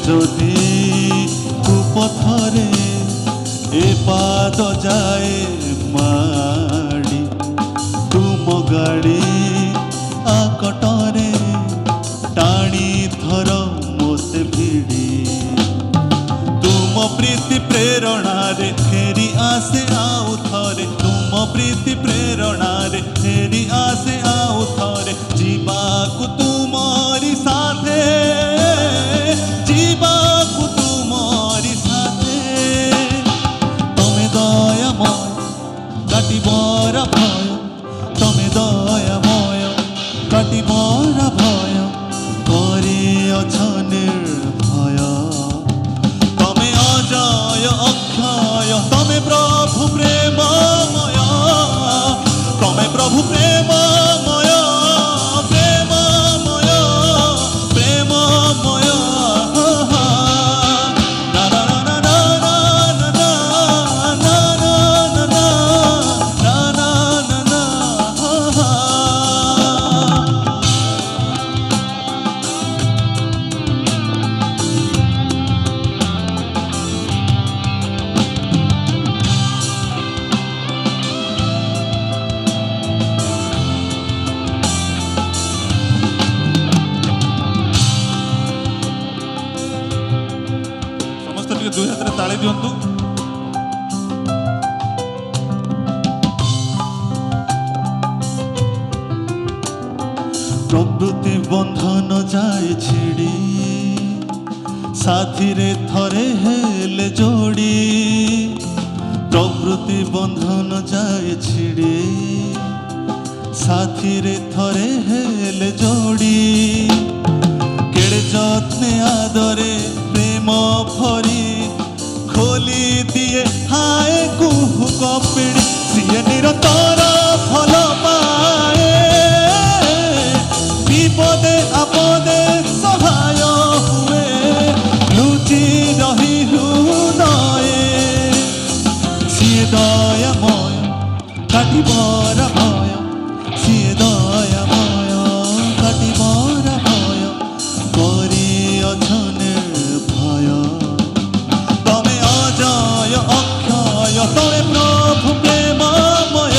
যদি কুপথরে এ পাদ যায় মাড়ি তুম গাড়ি আকটরে টাଣି ধর মোতে ভিড়ি তুম প্রীতি প্রেরণারে ফেরি আসে আউ থরে তুম প্রীতি প্রেরণারে ফেরি আসে আউ থরে ଯିବାକୁ ତୁମରି ସାଥେ ଯିବାକୁ ତୁମରି ସାଥେ ତମେ ଦୟାମୟ କାଟିବର ଭୟ ତମେ ଦୟାମୟ କାଟିବର ଭୟ କରିଅଛ ନିର୍ଭୟ ତମେ ଅଜୟ ଅକ୍ଷୟ ତମେ ପ୍ରଭୁ ପ୍ରେମମୟ ତମେ ପ୍ରଭୁ ପ୍ରେମମୟ দুই হাতে তালি দিয়ন্তু প্রবৃত্তি বন্ধন যায় ছিড়ি সাথীরে থরে হেলে যোড়ি প্রবৃত্তি বন্ধন যায় ছিড়ি সাথীরে থরে হেলে যোড়ি কেড়ে যত্নে আদরে প্রেম ভরি খোলি দিয়ে হায় কুহু কপিড়ি সিয়ে নিরতর ফল পায়ে বিপদে আপদে সহায় হুয়ে লুচি রহি হৃদয়ে সিয়ে দয়াময় কাটিবর ভয় সিয়ে দয়াময় কাটিবর ভয় করিଅছ ନିର୍ଭୟ ତମେ ଅଜୟ ଅକ୍ଷୟ ତମେ ପ୍ରଭୁ ପ୍ରେମମୟ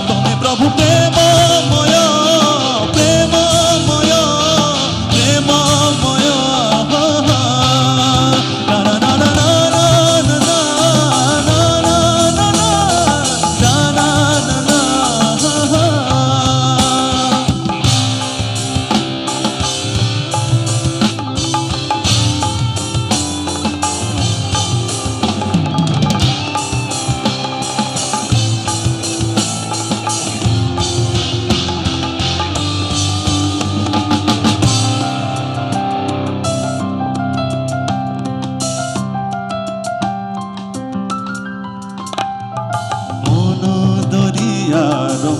ତମେ ପ୍ରଭୁ ପ୍ରେମମୟ ପ୍ରେମମୟ ପ୍ରେମମୟ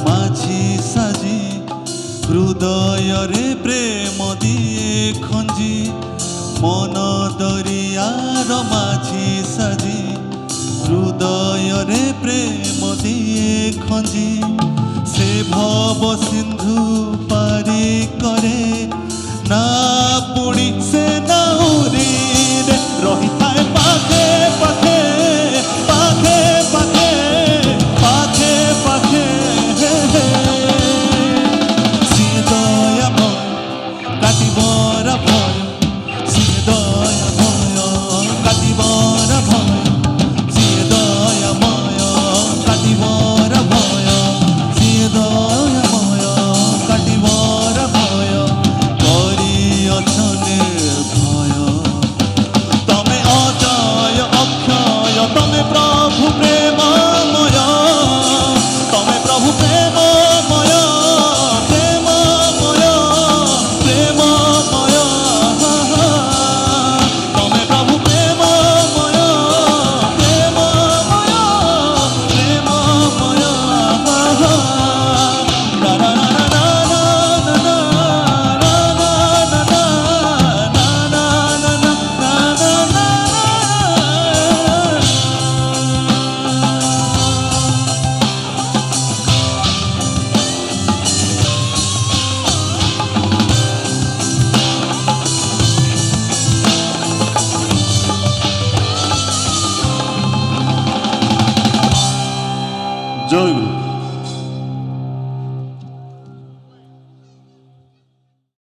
মাঝি সাজি হৃদয়রে প্রেম দিয়ে খঞ্জি মন দরিয়ার মাঝি সাজি হৃদয়রে প্রেম দিয়ে খঞ্জি সে ভব সিন্ধু পারি করে না পুଣି সে নাউরিরে রহিথায় পাখে পাখে পাখে পাখে পাখে পাখে সিয়ে দয়াময় কাটিবর ভয় সিয়ে দয়াময় কাটিবর ভয় সিয়ে দয়াময় জয় গুরু।